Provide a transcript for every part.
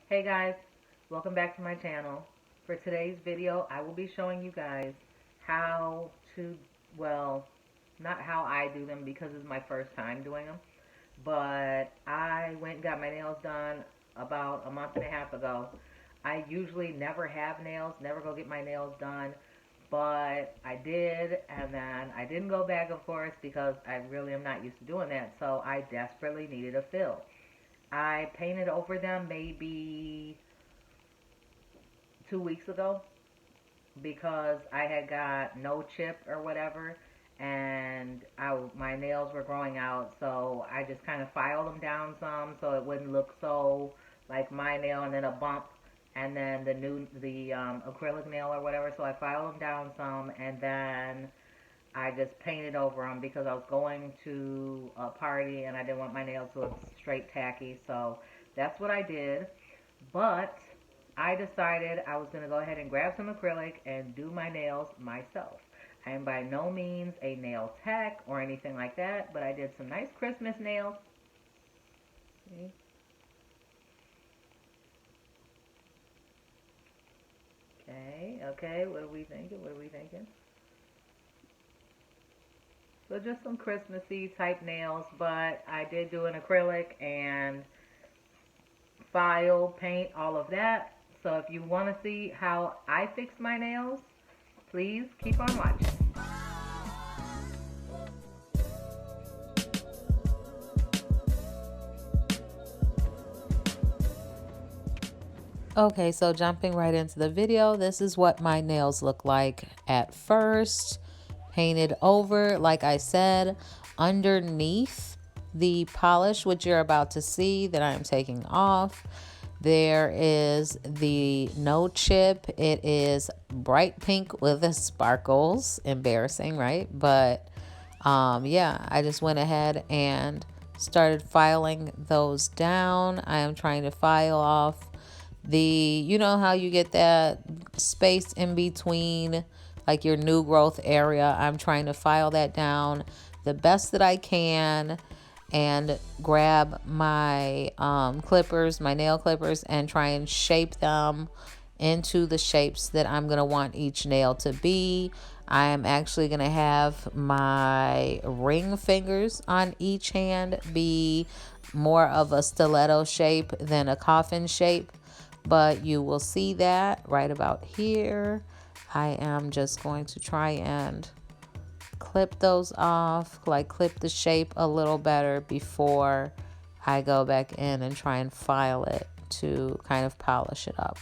Hey guys, welcome back to my channel. For today's video, I will be showing you guys how to, well, not how I do them because it's my first time doing them, but I went and got my nails done about a month and a half ago. I usually never have nails, never go get my nails done, but I did, and then I didn't go back, of course, because I really am not used to doing that, so I desperately needed a fill. I painted over them maybe 2 weeks ago because I had got no chip or whatever, and my nails were growing out, so I just kind of filed them down some so it wouldn't look so like my nail and then a bump and then the acrylic nail or whatever. So I filed them down some, and then I just painted over them because I was going to a party and I didn't want my nails to look straight tacky. So that's what I did. But I decided I was going to go ahead and grab some acrylic and do my nails myself. I am by no means a nail tech or anything like that, but I did some nice Christmas nails. See? Okay, what are we thinking? What are we thinking? So just some Christmassy type nails, but I did do an acrylic and file, paint, all of that. So if you want to see how I fix my nails, please keep on watching. Okay, so jumping right into the video, this is what my nails look like at first. Painted over, like I said, underneath the polish, which you're about to see that I am taking off. There is the no chip. It is bright pink with the sparkles. Embarrassing, right? But yeah, I just went ahead and started filing those down. I am trying to file off you know how you get that space in between, like your new growth area. I'm trying to file that down the best that I can and grab my clippers, my nail clippers, and try and shape them into the shapes that I'm going to want each nail to be. I am actually going to have my ring fingers on each hand be more of a stiletto shape than a coffin shape, but you will see that right about here. I am just going to try and clip those off, like clip the shape a little better before I go back in and try and file it to kind of polish it up.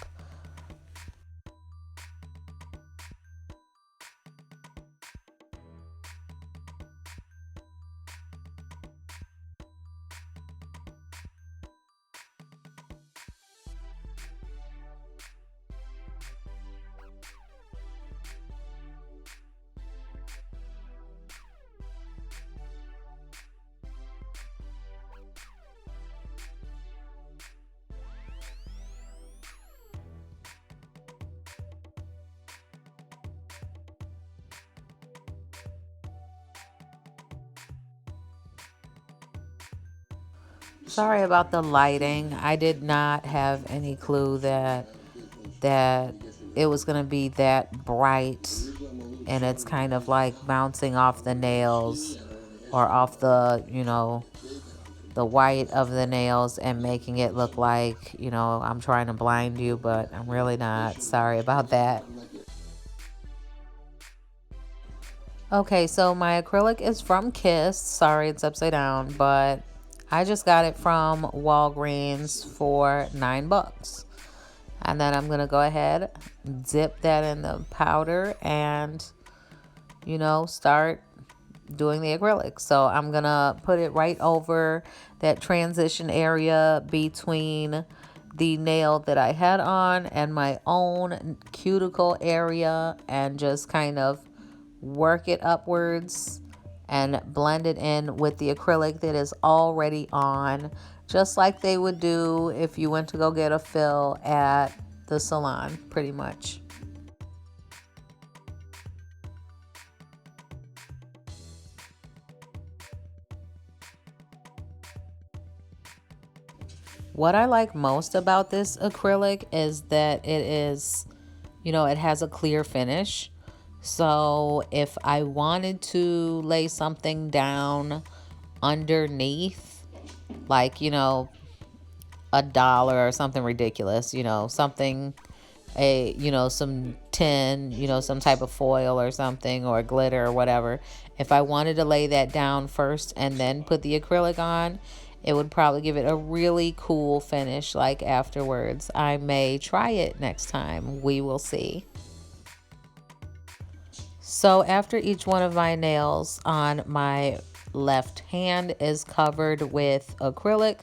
Sorry about the lighting. I did not have any clue that it was going to be that bright, and it's kind of like bouncing off the nails or off the white of the nails and making it look like, I'm trying to blind you, but I'm really not. Sorry about that. Okay, so my acrylic is from Kiss. Sorry, it's upside down, but I just got it from Walgreens for $9. And then I'm going to go ahead, dip that in the powder and, start doing the acrylic. So I'm going to put it right over that transition area between the nail that I had on and my own cuticle area and just kind of work it upwards and blend it in with the acrylic that is already on, just like they would do if you went to go get a fill at the salon, pretty much. What I like most about this acrylic is that it is, it has a clear finish. So if I wanted to lay something down underneath, like, $1 or something ridiculous, something, some tin, some type of foil or something, or glitter or whatever. If I wanted to lay that down first and then put the acrylic on, it would probably give it a really cool finish like afterwards. I may try it next time. We will see. So after each one of my nails on my left hand is covered with acrylic,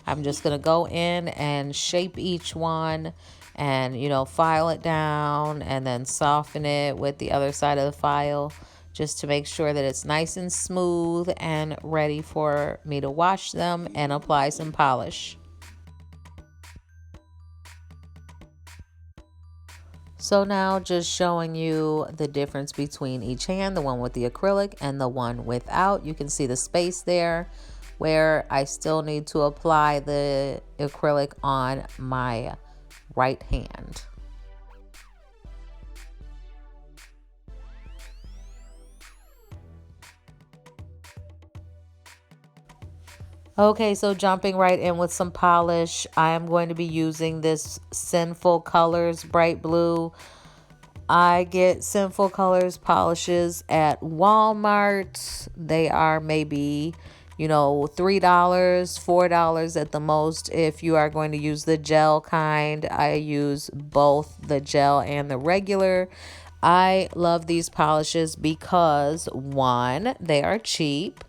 I'm just going to go in and shape each one and, file it down and then soften it with the other side of the file just to make sure that it's nice and smooth and ready for me to wash them and apply some polish. So now just showing you the difference between each hand, the one with the acrylic and the one without. You can see the space there where I still need to apply the acrylic on my right hand. Okay, so jumping right in with some polish, I am going to be using this Sinful Colors Bright Blue. I get Sinful Colors polishes at Walmart. They are maybe, $3, $4 at the most. If you are going to use the gel kind, I use both the gel and the regular. I love these polishes because one, they are cheap.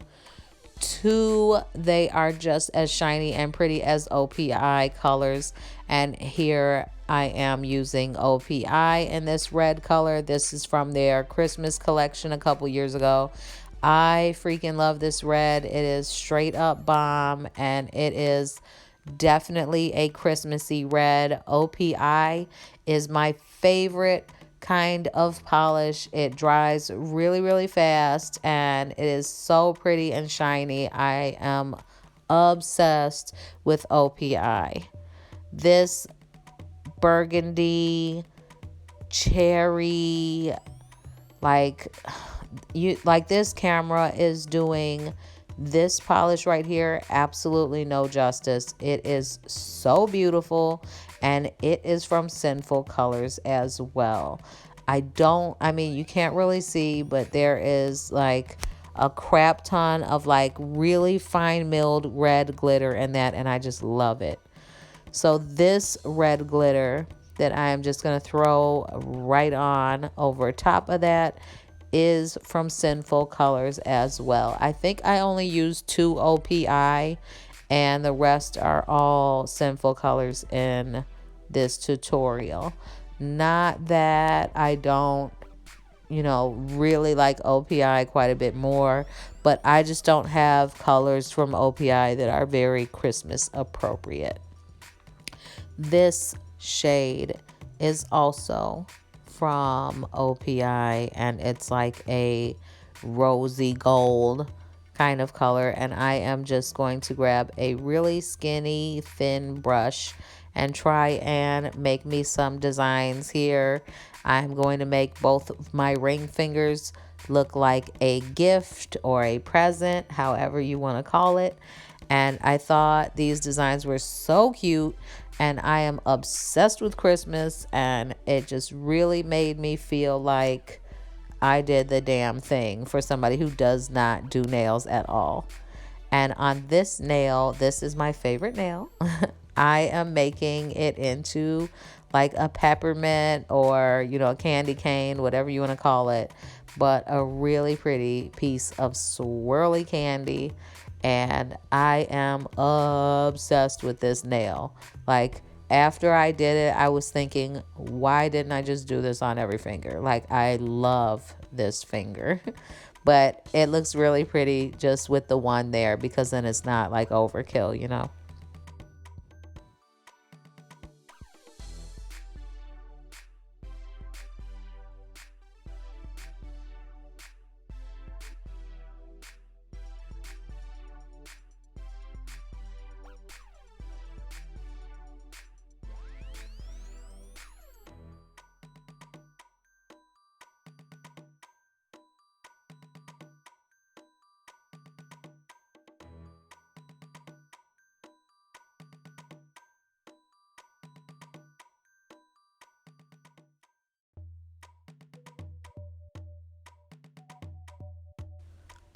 Two, they are just as shiny and pretty as OPI colors. And here I am using OPI in this red color. This is from their Christmas collection a couple years ago. I freaking love this red. It is straight up bomb, and it is definitely a Christmassy red. OPI is my favorite kind of polish. It dries really, really fast, and it is so pretty and shiny. I am obsessed with OPI. This burgundy cherry, this camera is doing this polish right here absolutely no justice. It is so beautiful, and it is from Sinful Colors as well. You can't really see, but there is like a crap ton of like really fine milled red glitter in that, and I just love it. So this red glitter that I am just going to throw right on over top of that is from Sinful Colors as well. I think I only used 2 OPI, and the rest are all Sinful Colors in this tutorial. Not that I don't, really like OPI quite a bit more, but I just don't have colors from OPI that are very Christmas appropriate. This shade is also from OPI, and it's like a rosy gold kind of color, and I am just going to grab a really skinny thin brush and try and make me some designs here. I'm going to make both of my ring fingers look like a gift or a present, however you want to call it. And I thought these designs were so cute, and I am obsessed with Christmas, and it just really made me feel like I did the damn thing for somebody who does not do nails at all. And on this nail, this is my favorite nail. I am making it into like a peppermint or, a candy cane, whatever you want to call it, but a really pretty piece of swirly candy. And I am obsessed with this nail. Like, after I did it, I was thinking, why didn't I just do this on every finger? Like, I love this finger. But it looks really pretty just with the one there, because then it's not like overkill.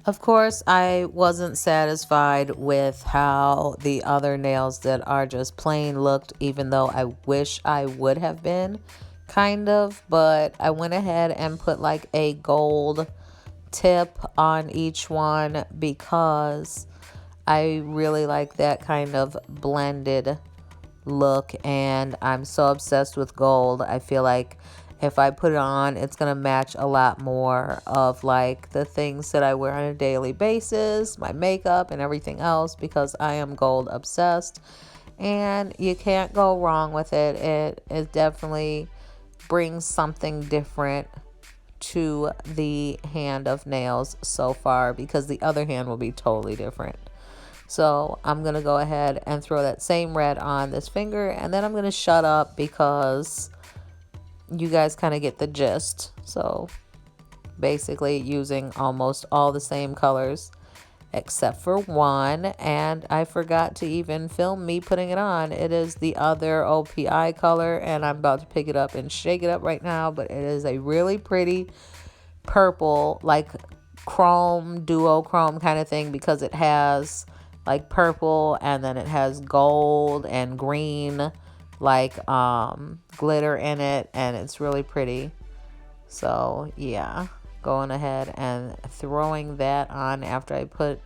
Of course, I wasn't satisfied with how the other nails that are just plain looked, even though I wish I would have been, kind of. But I went ahead and put like a gold tip on each one because I really like that kind of blended look, and I'm so obsessed with gold. I feel like if I put it on, it's gonna match a lot more of like the things that I wear on a daily basis, my makeup and everything else, because I am gold obsessed, and you can't go wrong with it. It definitely brings something different to the hand of nails so far, because the other hand will be totally different. So I'm going to go ahead and throw that same red on this finger, and then I'm going to shut up because you guys kind of get the gist. So basically using almost all the same colors except for one, and I forgot to even film me putting it on. It is the other OPI color, and I'm about to pick it up and shake it up right now, but it is a really pretty purple, like chrome, duochrome kind of thing, because it has like purple and then it has gold and green like glitter in it, and it's really pretty. So yeah, going ahead and throwing that on after I put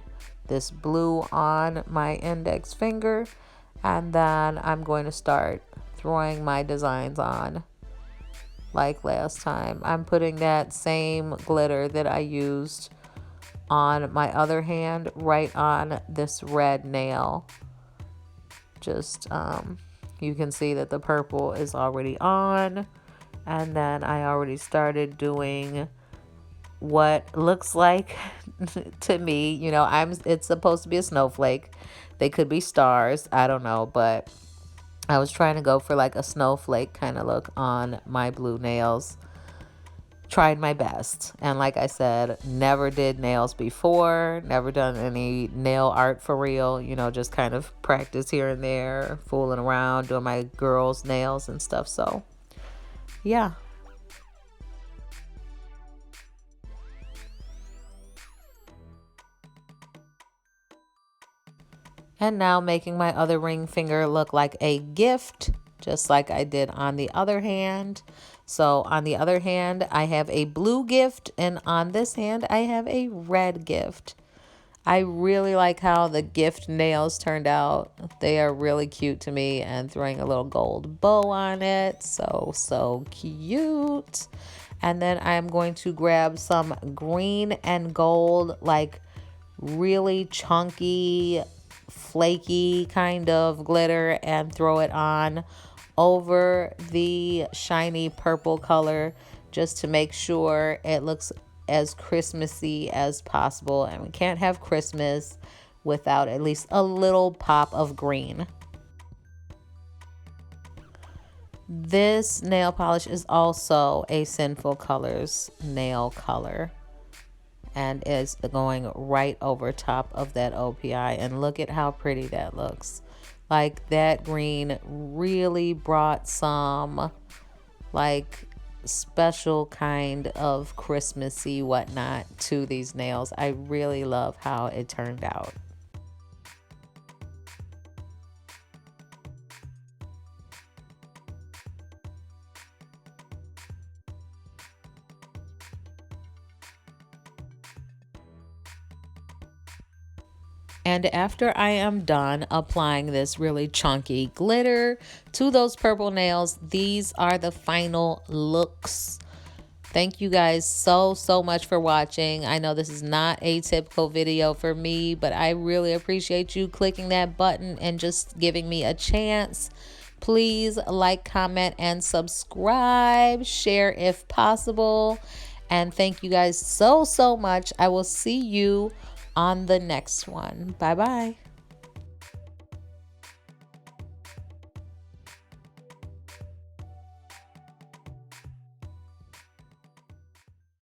this blue on my index finger, and then I'm going to start throwing my designs on like last time. I'm putting that same glitter that I used on my other hand right on this red nail. Just you can see that the purple is already on, and then I already started doing what looks like to me, you know, it's supposed to be a snowflake. They could be stars, I don't know, but I was trying to go for like a snowflake kind of look on my blue nails. Tried my best, and like I said, never did nails before, never done any nail art for real, you know, just kind of practice here and there, fooling around, doing my girls' nails and stuff. So yeah. And now making my other ring finger look like a gift, just like I did on the other hand. So on the other hand, I have a blue gift, and on this hand, I have a red gift. I really like how the gift nails turned out. They are really cute to me, and throwing a little gold bow on it. So cute. And then I'm going to grab some green and gold, like really chunky, flaky kind of glitter, and throw it on over the shiny purple color just to make sure it looks as Christmassy as possible. And we can't have Christmas without at least a little pop of green. This nail polish is also a Sinful Colors nail color, and is going right over top of that OPI. And look at how pretty that looks. Like that green really brought some like special kind of Christmassy whatnot to these nails. I really love how it turned out. And after I am done applying this really chunky glitter to those purple nails, these are the final looks. Thank you guys so much for watching. I know this is not a typical video for me, but I really appreciate you clicking that button and just giving me a chance. Please like, comment, and subscribe. Share if possible. And thank you guys so much. I will see you on the next one. Bye bye.